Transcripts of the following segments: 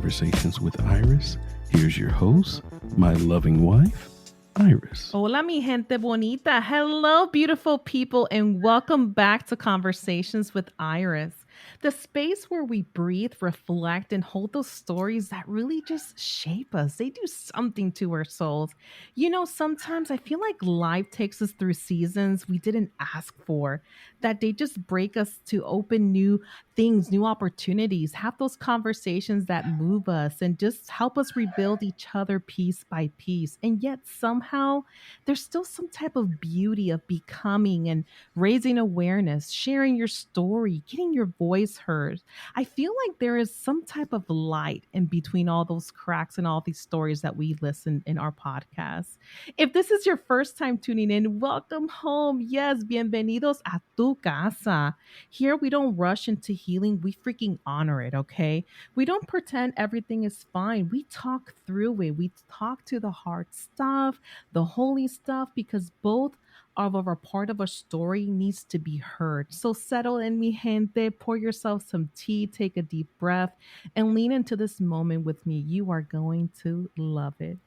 Conversations with Iris. Here's your host, my loving wife, Iris. Hola, mi gente bonita. Hello, beautiful people, and welcome back to Conversations with Iris, the space where we breathe, reflect, and hold those stories that really just shape us. They do something to our souls. You know, sometimes I feel like life takes us through seasons we didn't ask for, that they just break us to open new things, new opportunities, have those conversations that move us and just help us rebuild each other piece by piece. And yet, somehow, there's still some type of beauty of becoming and raising awareness, sharing your story, getting your voice heard. I feel like there is some type of light in between all those cracks and all these stories that we listen in our podcast. If this is your first time tuning in, welcome home. Yes, bienvenidos a tu casa. Here we don't rush into healing, we freaking honor it, okay? We don't pretend everything is fine. We talk through it. We talk to the hard stuff, the holy stuff, because both of our part of a story needs to be heard. So settle in, mi gente, pour yourself some tea, take a deep breath, and lean into this moment with me. You are going to love it.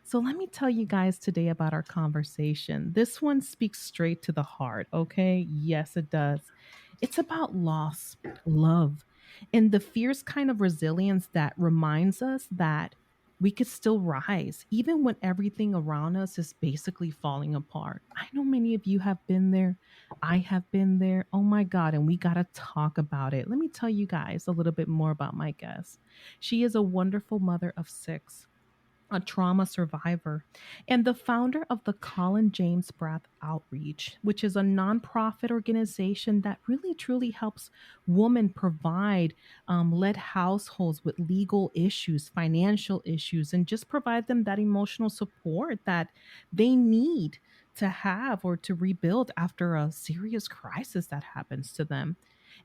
So let me tell you guys today about our conversation. This one speaks straight to the heart, okay? Yes, it does. It's about loss, love, and the fierce kind of resilience that reminds us that we could still rise even when everything around us is basically falling apart. I know many of you have been there. I have been there. Oh my God. And we got to talk about it. Let me tell you guys a little bit more about my guest. She is a wonderful mother of six, a trauma survivor, and the founder of the Colin James Barth Outreach, which is a nonprofit organization that really truly helps women provide led households with legal issues, financial issues, and just provide them that emotional support that they need to have or to rebuild after a serious crisis that happens to them.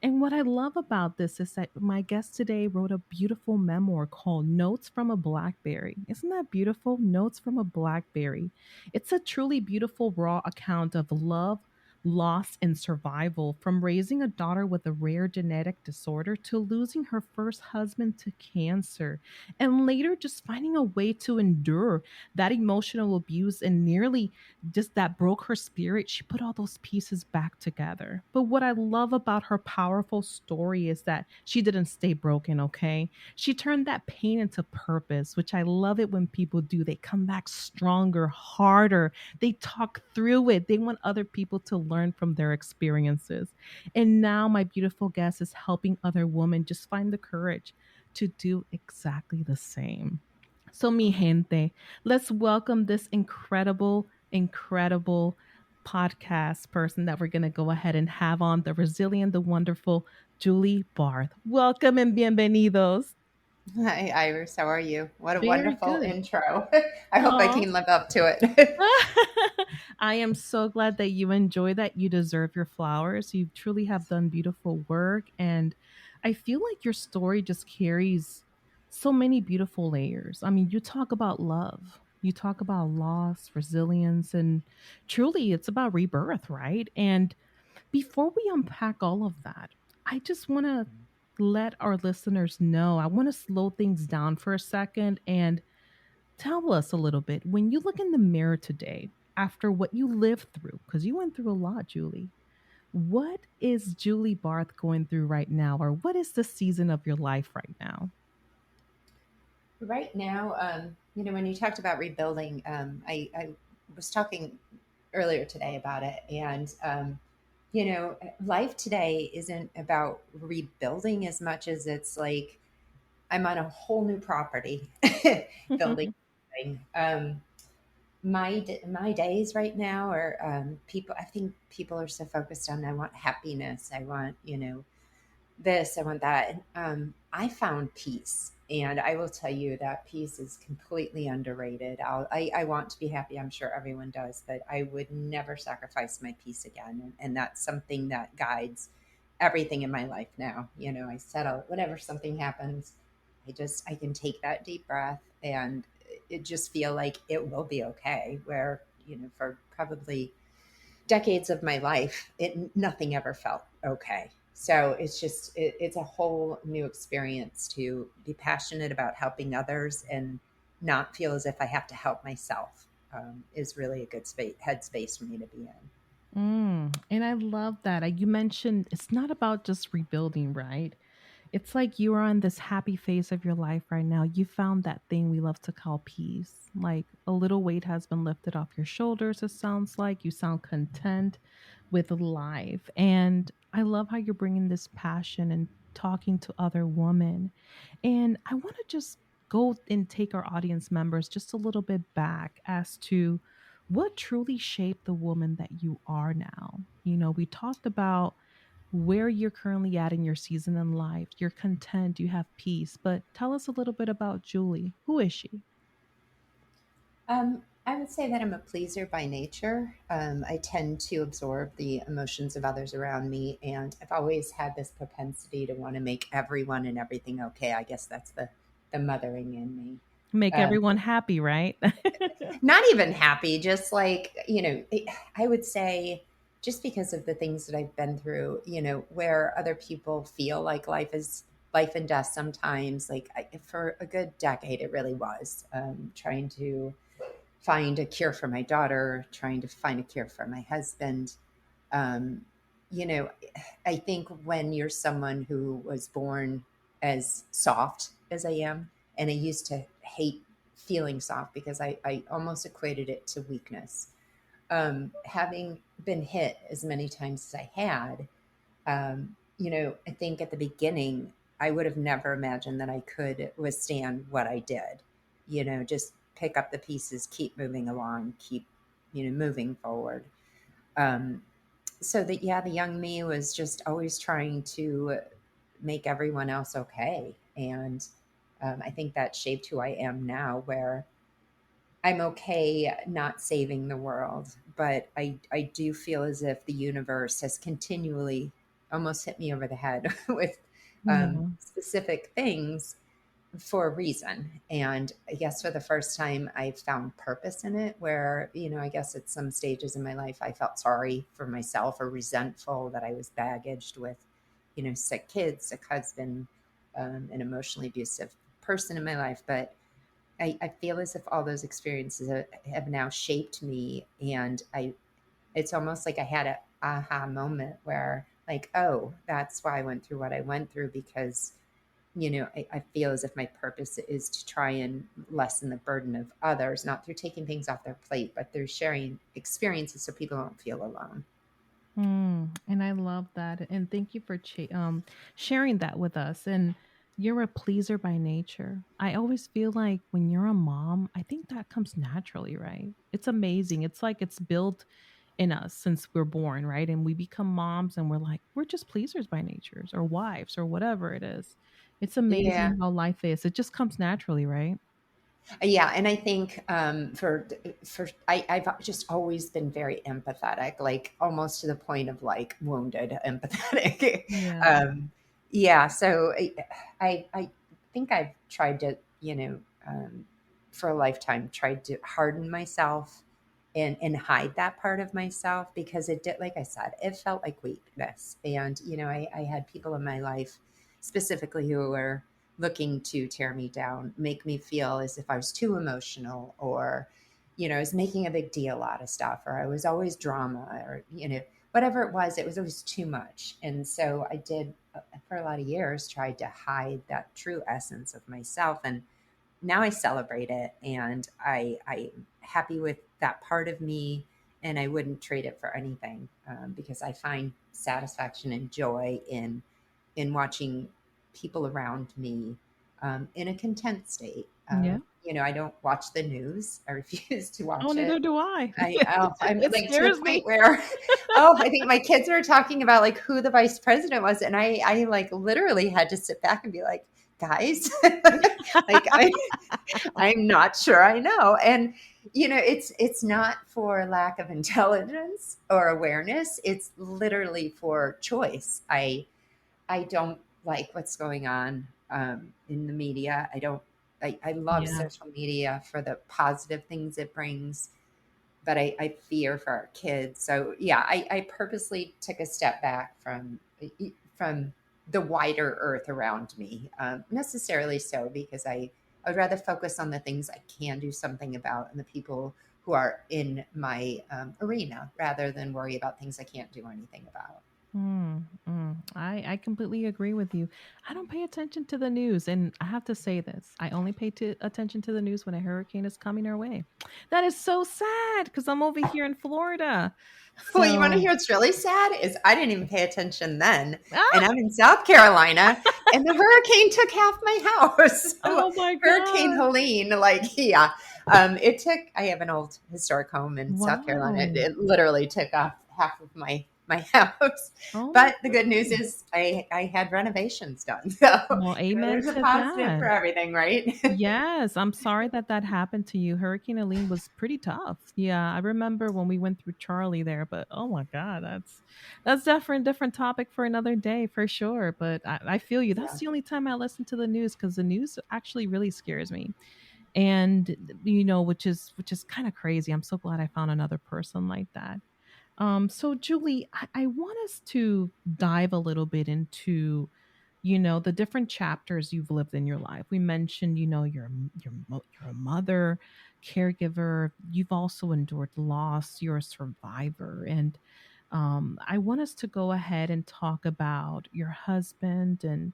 And what I love about this is that my guest today wrote a beautiful memoir called Notes from a Blackberry. Isn't that beautiful? Notes from a Blackberry. It's a truly beautiful, raw account of love, loss, and survival, from raising a daughter with a rare genetic disorder to losing her first husband to cancer, and later just finding a way to endure that emotional abuse and nearly just that broke her spirit. She put all those pieces back together. But what I love about her powerful story is that she didn't stay broken, okay? She turned that pain into purpose, which I love it when people do. They come back stronger, harder. They talk through it. They want other people to learn from their experiences. And now my beautiful guest is helping other women just find the courage to do exactly the same. So, mi gente, let's welcome this incredible podcast person that we're going to go ahead and have on, the resilient, the wonderful Julie Barth. Welcome and bienvenidos. Hi, Iris. How are you? What a Very wonderful good. intro. I hope I Oh, can live up to it. I am so glad that you enjoy that. You deserve your flowers. You truly have done beautiful work. And I feel like your story just carries so many beautiful layers. I mean, you talk about love, you talk about loss, resilience, and truly it's about rebirth, right? And before we unpack all of that, I just want to let our listeners know, I want to slow things down for a second and tell us a little bit, when you look in the mirror today after what you lived through, because you went through a lot, Julie, what is Julie Barth going through right now? Or what is the season of your life right now? Right now, when you talked about rebuilding, I was talking earlier today about it. And, life today isn't about rebuilding as much as it's like I'm on a whole new property building. My days right now are people. I think people are so focused on, I want happiness. I want, this, I want that. And I found peace. And I will tell you that peace is completely underrated. I want to be happy. I'm sure everyone does, but I would never sacrifice my peace again. And that's something that guides everything in my life now. I settle whenever something happens. I can take that deep breath and it just feel like it will be okay. Where, for probably decades of my life, nothing ever felt okay. So it's just, it's a whole new experience to be passionate about helping others and not feel as if I have to help myself, is really a good headspace for me to be in. And I love that. You mentioned it's not about just rebuilding, right? It's like you are on this happy phase of your life right now. You found that thing we love to call peace. Like a little weight has been lifted off your shoulders, it sounds like. You sound content with life. And I love how you're bringing this passion and talking to other women. And I want to just go and take our audience members just a little bit back as to what truly shaped the woman that you are now. We talked about where you're currently at in your season in life. You're content, you have peace. But tell us a little bit about Julie. Who is she? I would say that I'm a pleaser by nature. I tend to absorb the emotions of others around me, and I've always had this propensity to want to make everyone and everything okay. I guess that's the mothering in me. Make Um, everyone happy, right? Not even happy, just like, I would say, just because of the things that I've been through, where other people feel like life is life and death sometimes, like for a good decade, it really was, trying to find a cure for my daughter, trying to find a cure for my husband. Um, you know, I think when you're someone who was born as soft as I am, and I used to hate feeling soft because I almost equated it to weakness. Having been hit as many times as I had, I think at the beginning, I would have never imagined that I could withstand what I did. Just pick up the pieces, keep moving along, keep, moving forward. Um, so that, yeah, the young me was just always trying to make everyone else okay. And I think that shaped who I am now, where I'm okay not saving the world, but I do feel as if the universe has continually almost hit me over the head with Yeah. specific things for a reason. And I guess for the first time, I found purpose in it, where, I guess at some stages in my life, I felt sorry for myself or resentful that I was baggaged with, sick kids, sick husband, an emotionally abusive person in my life. But I feel as if all those experiences have now shaped me. And it's almost like I had a aha moment where, like, oh, that's why I went through what I went through, because I feel as if my purpose is to try and lessen the burden of others, not through taking things off their plate, but through sharing experiences so people don't feel alone. And I love that. And thank you for sharing that with us. And you're a pleaser by nature. I always feel like when you're a mom, I think that comes naturally, right? It's amazing. It's like it's built in us since we're born, right? And we become moms and we're like, we're just pleasers by natures or wives or whatever it is. It's Yeah. amazing how life is. It just comes naturally, right? Yeah, and I think I've just always been very empathetic, like almost to the point of like wounded empathetic. Yeah. um, yeah, so I think I've tried to, for a lifetime, tried to harden myself and hide that part of myself, because it did, like I said, it felt like weakness. And I had people in my life specifically who were looking to tear me down, make me feel as if I was too emotional, or, I was making a big deal out of stuff, or I was always drama, or, whatever it was always too much. And so I did, for a lot of years, tried to hide that true essence of myself. And now I celebrate it, and I'm happy with that part of me, and I wouldn't trade it for anything, because I find satisfaction and joy in watching people around me, in a content state. Yeah. I don't watch the news. I refuse to Oh, watch neither it. do I. I'm It like to the scares point me. where, oh, I think my kids were talking about like who the vice president was, and I like literally had to sit back and be like, guys, like I'm not sure I know. And it's not for lack of intelligence or awareness. It's literally for choice. I don't like what's going on, in the media. I love Yeah. social media for the positive things it brings, but I fear for our kids. So yeah, I purposely took a step back from the wider earth around me, necessarily so, because I would rather focus on the things I can do something about and the people who are in my arena rather than worry about things I can't do anything about. I completely agree with you. I don't pay attention to the news. And I have to say this, I only pay attention to the news when a hurricane is coming our way. That is so sad because I'm over here in Florida. Well, you want to So, hear what's really sad is I didn't even pay attention then, and ah, I'm in South Carolina, and the hurricane took half my house. So oh my Hurricane God. Helene, like, yeah, it took. I have an old historic home in South Carolina. It, Wow. it literally took off half of my house. Oh my But the good news God. is I had renovations done, so Well, amen there's a to positive that. for everything, right? Yes, I'm sorry that that happened to you. Hurricane Helene was pretty tough. Yeah, I remember when we went through Charlie there, but oh my God, that's definitely a different topic for another day for sure. But I feel you. That's Yeah. the only time I listen to the news because the news actually really scares me. And which is kind of crazy. I'm so glad I found another person like that. So Julie, I want us to dive a little bit into, the different chapters you've lived in your life. We mentioned, you're a mother, caregiver. You've also endured loss. You're a survivor, and I want us to go ahead and talk about your husband and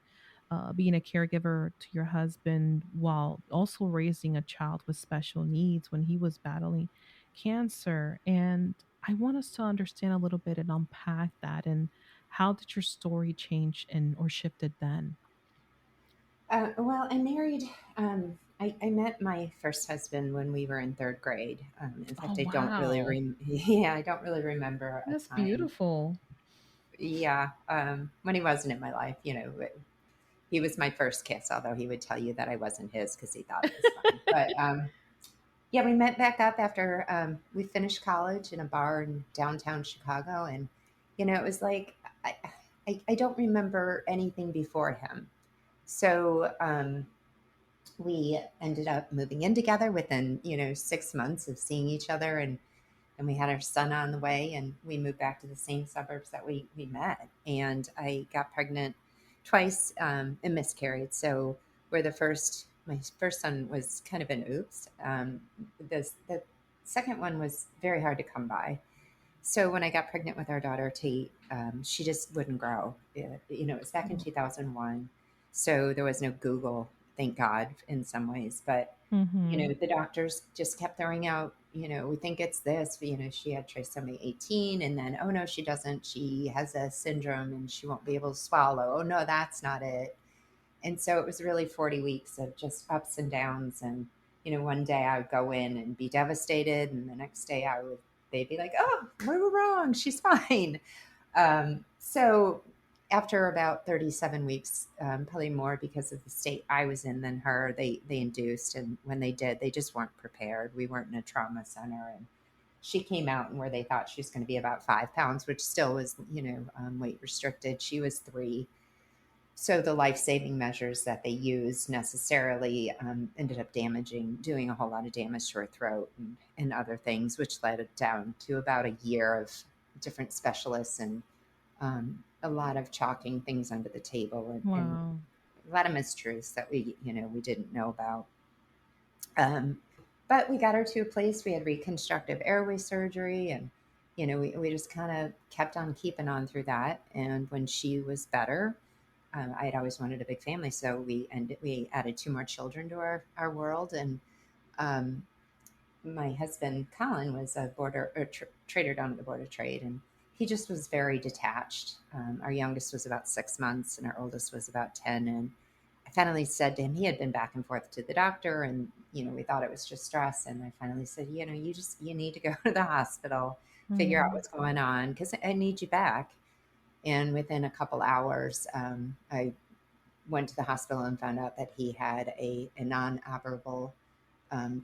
being a caregiver to your husband while also raising a child with special needs when he was battling cancer. And I want us to understand a little bit and unpack that. And how did your story change and or shifted then? Well, I married. I met my first husband when we were in third grade. In Oh fact, I don't really wow, yeah, I don't really remember a that's time. beautiful. Yeah, when he wasn't in my life, he was my first kiss. Although he would tell you that I wasn't his because he thought it was fun. But yeah, we met back up after we finished college in a bar in downtown Chicago, and it was like I don't remember anything before him. So we ended up moving in together within 6 months of seeing each other, and we had our son on the way, and we moved back to the same suburbs that we met, and I got pregnant twice, and miscarried. So we're the first my first son was kind of an oops. The second one was very hard to come by. So when I got pregnant with our daughter Tate, she just wouldn't grow. It was back in 2001, so there was no Google, thank God, in some ways. But Mm-hmm. the doctors just kept throwing out, we think it's this. But, she had trisomy 18, and then oh no, she doesn't. She has a syndrome, and she won't be able to swallow. Oh no, that's not it. And so it was really 40 weeks of just ups and downs. And, one day I would go in and be devastated. And the next day they'd be like, oh, we were wrong. She's fine. So after about 37 weeks, probably more because of the state I was in than her, they induced. And when they did, they just weren't prepared. We weren't in a trauma center. And she came out and where they thought she was going to be about 5 pounds, which still was, weight restricted. She was 3. So the life-saving measures that they used necessarily ended up doing a whole lot of damage to her throat and other things, which led it down to about a year of different specialists and a lot of chalking things under the table and Wow. a lot of mistruths that we didn't know about. But we got her to a place. We had reconstructive airway surgery, and we just kind of kept on keeping on through that. And when she was better, I had always wanted a big family, so we added 2 more children to our world. And um, my husband Colin was a trader down at the Board of Trade, and he just was very detached. Our youngest was about 6 months, and our oldest was about 10. And I finally said to him, he had been back and forth to the doctor, and we thought it was just stress. And I finally said, you need to go to the hospital, figure out Mm. what's going on, because I need you back. And within a couple hours, I went to the hospital and found out that he had a non-operable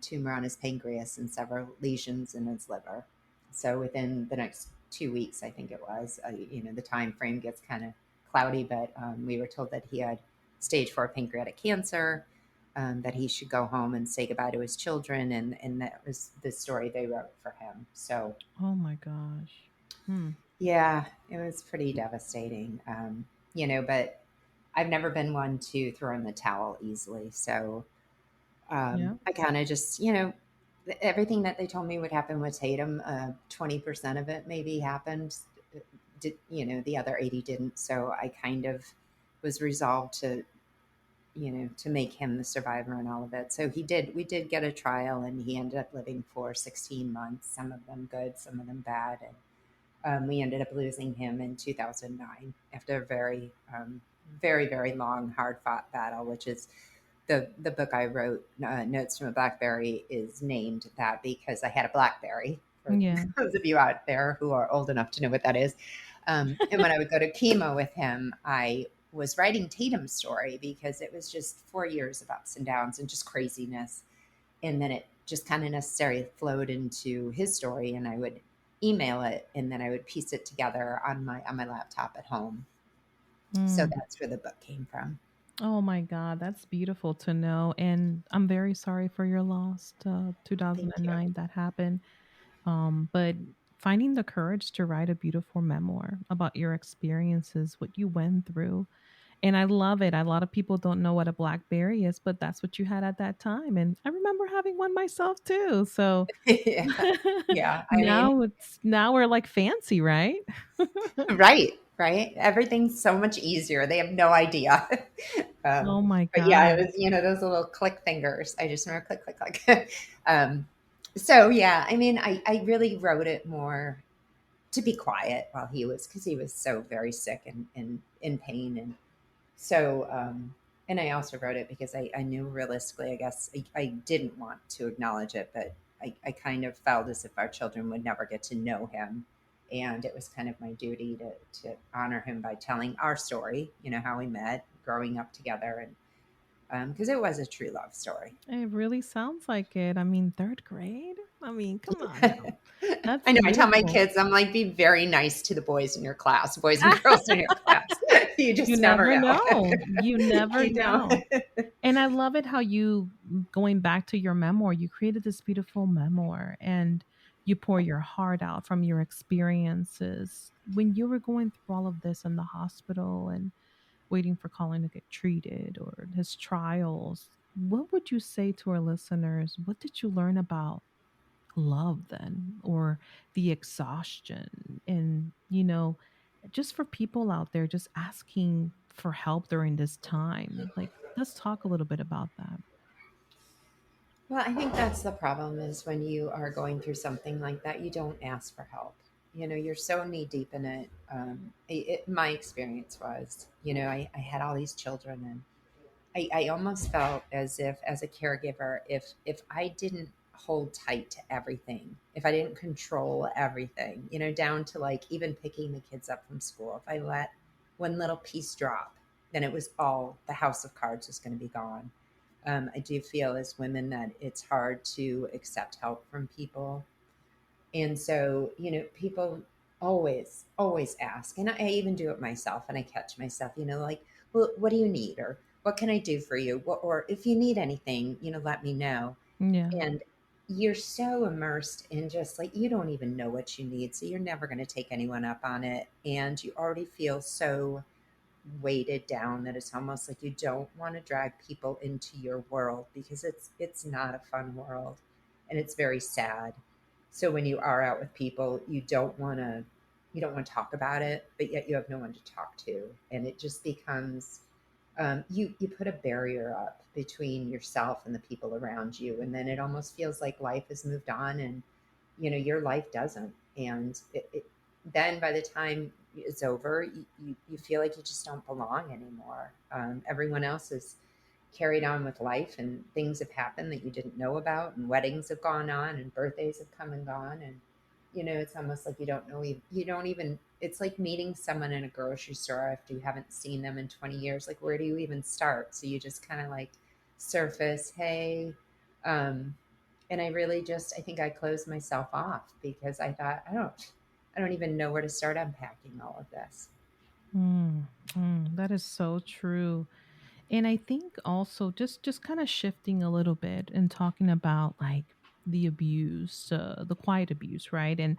tumor on his pancreas and several lesions in his liver. So within the next 2 weeks, I think it was, the time frame gets kind of cloudy, but we were told that he had stage 4 pancreatic cancer, that he should go home and say goodbye to his children. And that was the story they wrote for him. So Oh my gosh. Hmm. yeah, it was pretty devastating. But I've never been one to throw in the towel easily. So Yeah. I kind of just, everything that they told me would happen with Tatum, 20% of it maybe happened. Did, the other 80 didn't. So I kind of was resolved to, to make him the survivor and all of it. So we did get a trial, and he ended up living for 16 months, some of them good, some of them bad. And we ended up losing him in 2009 after a very, very, very long, hard fought battle, which is the book I wrote, Notes from a Blackberry, is named that because I had a Blackberry. For Yeah. those of you out there who are old enough to know what that is. And when I would go to chemo with him, I was writing Tatum's story because it was just 4 years of ups and downs and just craziness. And then it just kind of necessarily flowed into his story, and I would email it, and then I would piece it together on my laptop at home. So Mm. that's where the book came from. Oh my God, that's beautiful to know. And I'm very sorry for your loss. Thank you. 2009 that happened. But finding the courage to write a beautiful memoir about your experiences, what you went through. And I love it. A lot of people don't know what a blackberry is, but that's what you had at that time. And I remember having one myself too. So Yeah. Yeah. I mean, now we're like fancy, right? right, right. Everything's so much easier. They have no idea. Oh my But yeah, it God. was, those little click fingers. I just remember click, click, click. So yeah, I mean, I really wrote it more to be quiet while because he was so very sick and in pain. And so, and I also wrote it because I knew realistically, I guess I didn't want to acknowledge it, but I kind of felt as if our children would never get to know him. And it was kind of my duty to honor him by telling our story, how we met growing up together. And because it was a true love story. It really sounds like it. I mean, third grade? I mean, come on now. That's I know. I tell my beautiful. kids, I'm like, be very nice to the boys in your class, boys and girls in your class. You You just never never know. know. You never You know. know. And I love it how you, going back to your memoir, you created this beautiful memoir and you pour your heart out from your experiences. When you were going through all of this in the hospital and waiting for Colin to get treated or his trials, what would you say to our listeners? What did you learn about love then, or the exhaustion? And just for people out there just asking for help during this time, like, let's talk a little bit about that. Well, I think that's the problem is when you are going through something like that, you don't ask for help. You're so knee deep in it. My experience was, I had all these children, and I almost felt as if, as a caregiver, if I didn't hold tight to everything, if I didn't control everything, down to like even picking the kids up from school, if I let one little piece drop, then it was all the house of cards was going to be gone. I do feel as women that it's hard to accept help from people. And so, people always, always ask. And I even do it myself, and I catch myself, like, well, what do you need? Or what can I do for you? Or if you need anything, let me know. Yeah. And you're so immersed in just like, you don't even know what you need. So you're never going to take anyone up on it. And you already feel so weighted down that it's almost like you don't want to drag people into your world because it's not a fun world, and it's very sad. So when you are out with people, you don't want to talk about it, but yet you have no one to talk to, and it just becomes, you put a barrier up between yourself and the people around you, and then it almost feels like life has moved on, and your life doesn't. And then by the time it's over, you feel like you just don't belong anymore. Everyone else is carried on with life, and things have happened that you didn't know about, and weddings have gone on, and birthdays have come and gone. And it's almost like you don't even, it's like meeting someone in a grocery store after you haven't seen them in 20 years. Like, where do you even start? So you just kind of like surface, hey. Um, and I really just, I think I closed myself off because I thought, I don't even know where to start unpacking all of this. That is so true. And I think also just kind of shifting a little bit and talking about like the abuse, the quiet abuse, right? And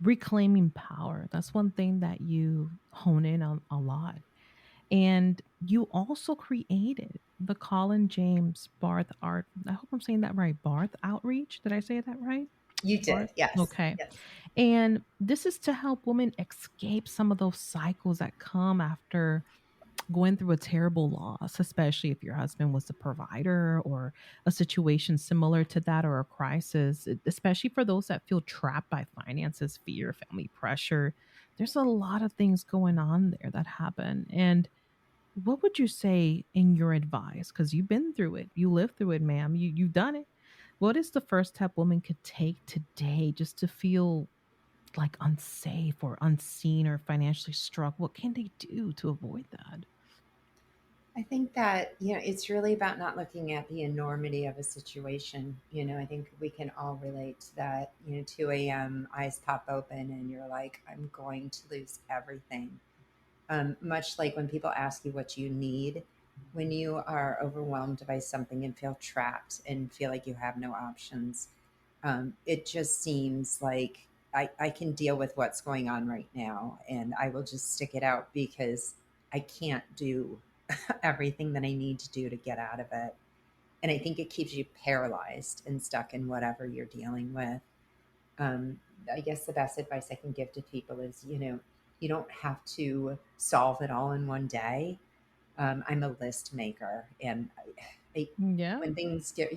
reclaiming power. That's one thing that you hone in on a lot. And you also created the Colin James Barth Art. I hope I'm saying that right. Barth Outreach. Did I say that right? You did, Barth. yes, Okay. yes. And this is to help women escape some of those cycles that come after going through a terrible loss, especially if your husband was a provider or a situation similar to that or a crisis, especially for those that feel trapped by finances, fear, family pressure. There's a lot of things going on there that happen. And what would you say in your advice? Because you've been through it, you lived through it, ma'am. You've done it. What is the first step women could take today just to feel like unsafe or unseen or financially struck? What can they do to avoid that? I think that, it's really about not looking at the enormity of a situation. I think we can all relate to that. 2 a.m., eyes pop open, and you're like, I'm going to lose everything. Much like when people ask you what you need, when you are overwhelmed by something and feel trapped and feel like you have no options, it just seems like I can deal with what's going on right now and I will just stick it out because I can't do everything that I need to do to get out of it. And I think it keeps you paralyzed and stuck in whatever you're dealing with. um, I guess the best advice I can give to people is, you don't have to solve it all in one day. I'm a list maker, and Yeah. when things get,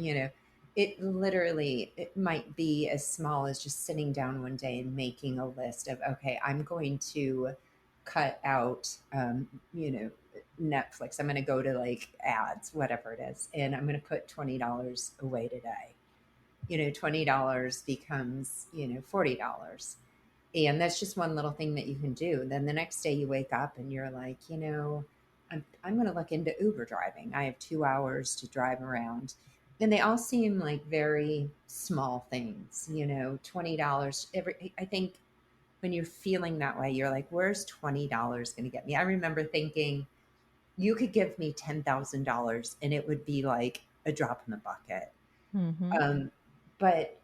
it might be as small as just sitting down one day and making a list of, okay, I'm going to cut out, Netflix. I'm going to go to like ads, whatever it is, and I'm going to put $20 away today. $20 becomes, $40. And that's just one little thing that you can do. Then the next day you wake up and you're like, I'm going to look into Uber driving. I have 2 hours to drive around. And they all seem like very small things, $20 every, I think when you're feeling that way, you're like, where's $20 going to get me? I remember thinking you could give me $10,000 and it would be like a drop in the bucket. Hmm. Um, but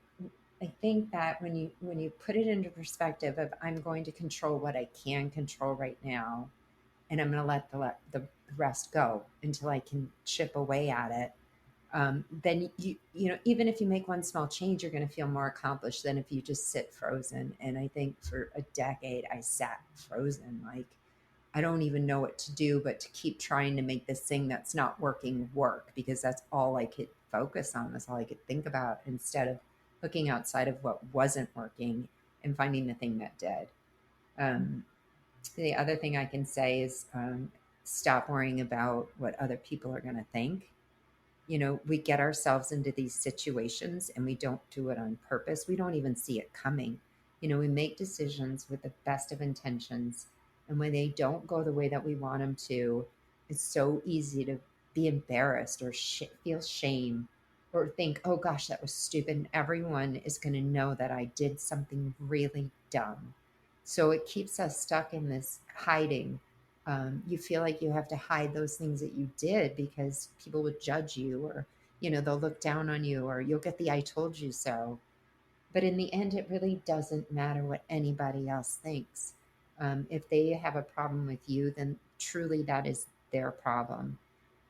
I think that when you put it into perspective of I'm going to control what I can control right now, and I'm going to let the rest go until I can chip away at it. Then even if you make one small change, you're going to feel more accomplished than if you just sit frozen. And I think for a decade I sat frozen, like I don't even know what to do, but to keep trying to make this thing that's not working work because that's all I could focus on. That's all I could think about instead of looking outside of what wasn't working and finding the thing that did. Um, the other thing I can say is stop worrying about what other people are going to think. We get ourselves into these situations and we don't do it on purpose. We don't even see it coming. We make decisions with the best of intentions. And when they don't go the way that we want them to, it's so easy to be embarrassed or feel shame or think, oh gosh, that was stupid. And everyone is going to know that I did something really dumb. So it keeps us stuck in this hiding. You feel like you have to hide those things that you did because people would judge you or they'll look down on you or you'll get the I told you so. But in the end, it really doesn't matter what anybody else thinks. If they have a problem with you, then truly that is their problem.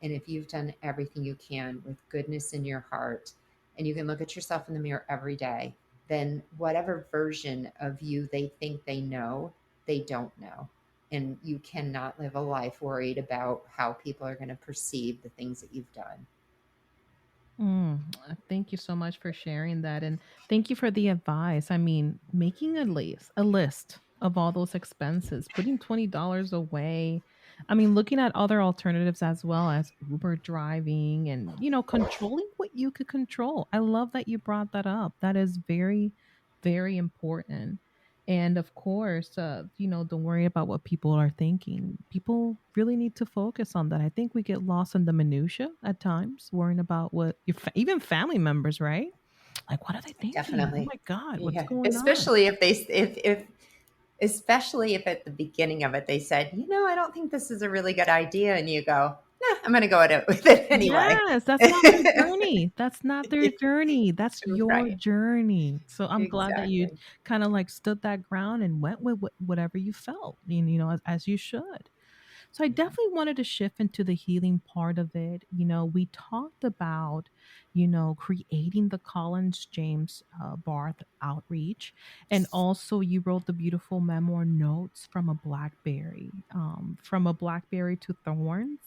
And if you've done everything you can with goodness in your heart and you can look at yourself in the mirror every day, then whatever version of you they think they know, they don't know. And you cannot live a life worried about how people are going to perceive the things that you've done. Thank you so much for sharing that. And thank you for the advice. I mean, making a list of all those expenses, putting $20 away. I mean, looking at other alternatives as well as Uber driving and, controlling what you could control. I love that you brought that up. That is very, very important. And of course, don't worry about what people are thinking. People really need to focus on that. I think we get lost in the minutia at times, worrying about what even family members, right? Like, what are they thinking? Oh Definitely. my God, what's Yeah. going on? Especially if at the beginning of it they said, I don't think this is a really good idea. And you go, nah, I'm going to go with it anyway. Yes, that's not their journey. That's not their journey. That's your Right. journey. So I'm glad that you Exactly. kind of like stood that ground and went with whatever you felt, as you should. So I definitely wanted to shift into the healing part of it. We talked about, creating the Collins James Barth Outreach. And also, you wrote the beautiful memoir Notes from a Blackberry, from a Blackberry to Thorns.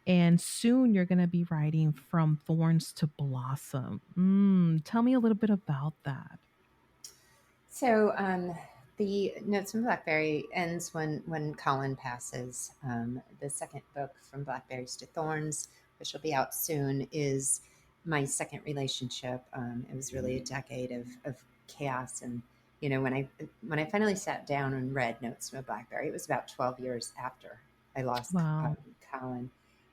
And soon you're going to be writing From Thorns to Blossom. Tell me a little bit about that. So the Notes from Blackberry ends when Colin passes. The second book, From Blackberries to Thorns, which will be out soon, is my second relationship. It was really a decade of chaos, and when I finally sat down and read Notes from a Blackberry, it was about 12 years after I lost Wow. Colin,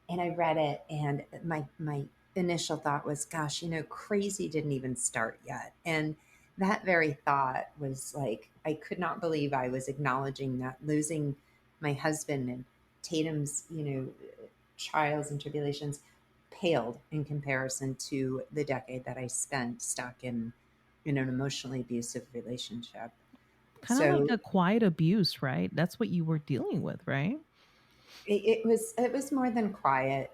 and I read it, and my initial thought was, "Gosh, crazy didn't even start yet," and that very thought was like, I could not believe I was acknowledging that losing my husband and Tatum's, trials and tribulations paled in comparison to the decade that I spent stuck in an emotionally abusive relationship. Kind of like So a quiet abuse, right? That's what you were dealing with, right? it was more than quiet.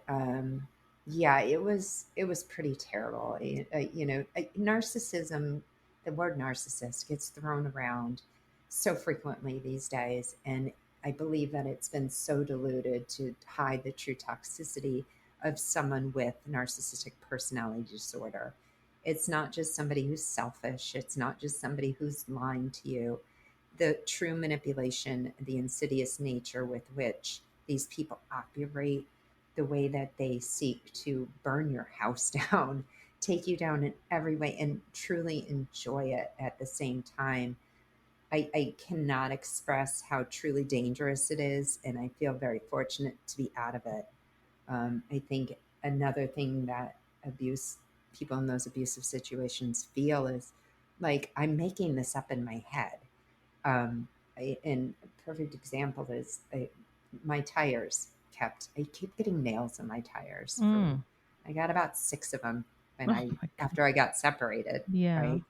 Yeah, it was pretty terrible. Narcissism. The word narcissist gets thrown around so frequently these days, and I believe that it's been so diluted to hide the true toxicity of someone with narcissistic personality disorder. It's not just somebody who's selfish. It's not just somebody who's lying to you. The true manipulation, the insidious nature with which these people operate, the way that they seek to burn your house down, take you down in every way, and truly enjoy it at the same time. I cannot express how truly dangerous it is, and I feel very fortunate to be out of it. I think another thing that abuse people in those abusive situations feel is like, I'm making this up in my head. And a perfect example is my tires I keep getting nails in my tires. Mm. I got about six of them Oh my God. after I got separated, Yeah. right?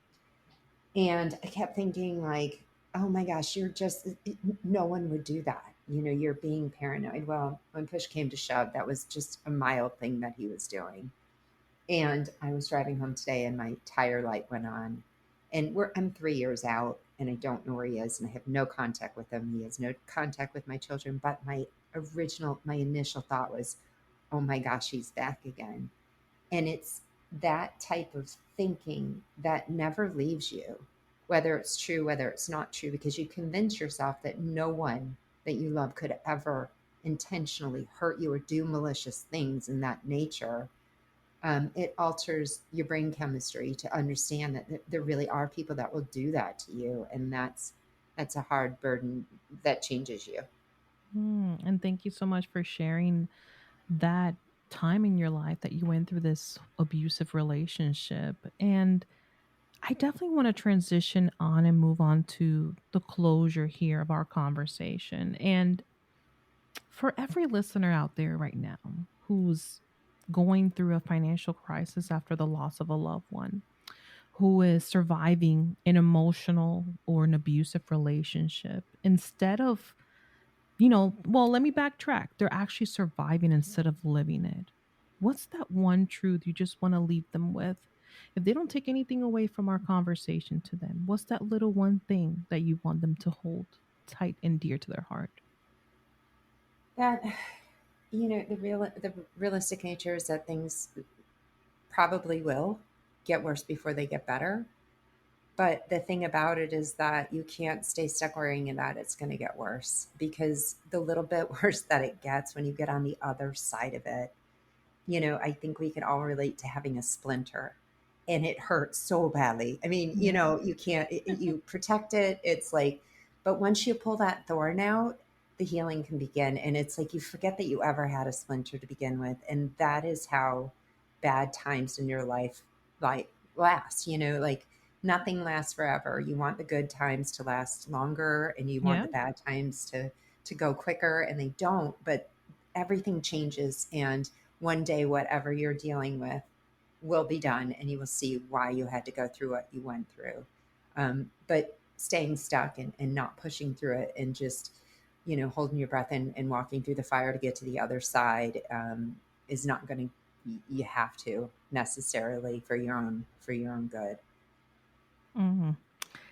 And I kept thinking, like, oh my gosh, no one would do that. You're being paranoid. Well, when push came to shove, that was just a mild thing that he was doing. And I was driving home today and my tire light went on. And I'm 3 years out and I don't know where he is and I have no contact with him. He has no contact with my children. But my initial thought was, oh my gosh, he's back again. And it's that type of thinking that never leaves you, whether it's true, whether it's not true, because you convince yourself that no one that you love could ever intentionally hurt you or do malicious things in that nature. It alters your brain chemistry to understand that there really are people that will do that to you, and that's a hard burden that changes you. And thank you so much for sharing that time in your life that you went through this abusive relationship. And I definitely want to transition on and move on to the closure here of our conversation. And for every listener out there right now who's going through a financial crisis after the loss of a loved one, who is surviving an emotional or an abusive relationship, instead of, well, let me backtrack. They're actually surviving instead of living it. What's that one truth you just want to leave them with? If they don't take anything away from our conversation to them, what's that little one thing that you want them to hold tight and dear to their heart? That the realistic nature is that things probably will get worse before they get better. But the thing about it is that you can't stay stuck worrying about it's going to get worse, because the little bit worse that it gets when you get on the other side of it, I think we can all relate to having a splinter and it hurts so badly. I mean, Yeah. you can't, you protect it. It's like, but once you pull that thorn out, the healing can begin. And it's like you forget that you ever had a splinter to begin with. And that is how bad times in your life like last, like nothing lasts forever. You want the good times to last longer and you want Yeah. the bad times to go quicker, and they don't. But everything changes, and one day whatever you're dealing with will be done and you will see why you had to go through what you went through. But staying stuck and not pushing through it and just holding your breath and walking through the fire to get to the other side is not going to, you have to necessarily for your own good. Mhm.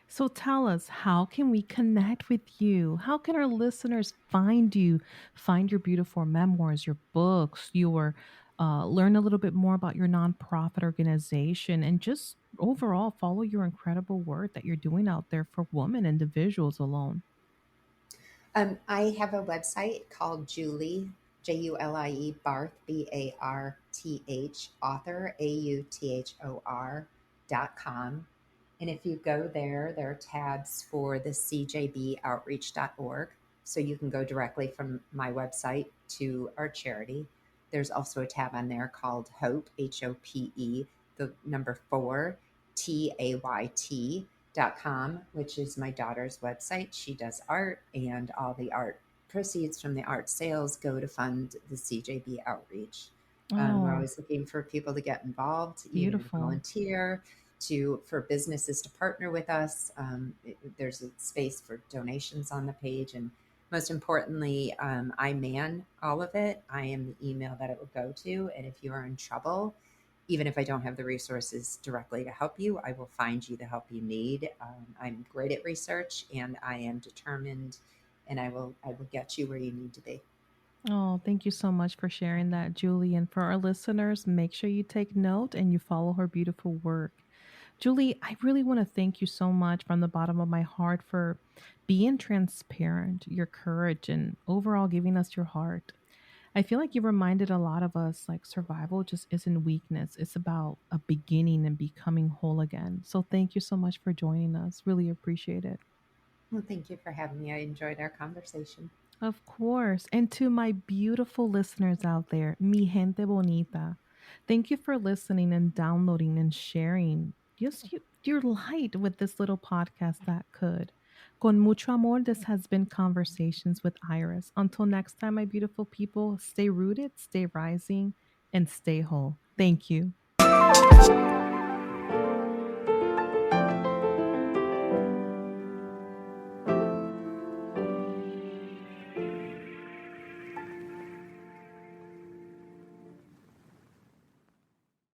So tell us, how can we connect with you? How can our listeners find you, find your beautiful memoirs, your books, your learn a little bit more about your nonprofit organization, and just overall follow your incredible work that you're doing out there for women individuals alone? I have a website called Julie, Julie Barth, Barth, author, author.com. And if you go there, there are tabs for the cjboutreach.org. So you can go directly from my website to our charity. There's also a tab on there called Hope, HOPE, the number four, TAYT.com, which is my daughter's website. She does art, and all the art proceeds from the art sales go to fund the CJB outreach. We're Oh, always looking for people to get involved, even to beautiful. volunteer, for businesses to partner with us. There's a space for donations on the page, and most importantly, I man all of it. I am the email that it will go to, and if you are in trouble, even if I don't have the resources directly to help you, I will find you the help you need. I'm great at research, and I am determined, and I will get you where you need to be. Oh, thank you so much for sharing that, Julie. And for our listeners, make sure you take note and you follow her beautiful work. Julie, I really want to thank you so much from the bottom of my heart for being transparent, your courage, and overall giving us your heart. I feel like you reminded a lot of us like survival just isn't weakness, it's about a beginning and becoming whole again. So thank you so much for joining us. Really appreciate it. Well, thank you for having me. I enjoyed our conversation. Of course. And to my beautiful listeners out there, mi gente bonita, thank you for listening and downloading and sharing just your light with this little podcast that could. Con mucho amor, this has been Conversations with Iris. Until next time, my beautiful people, stay rooted, stay rising, and stay whole. Thank you.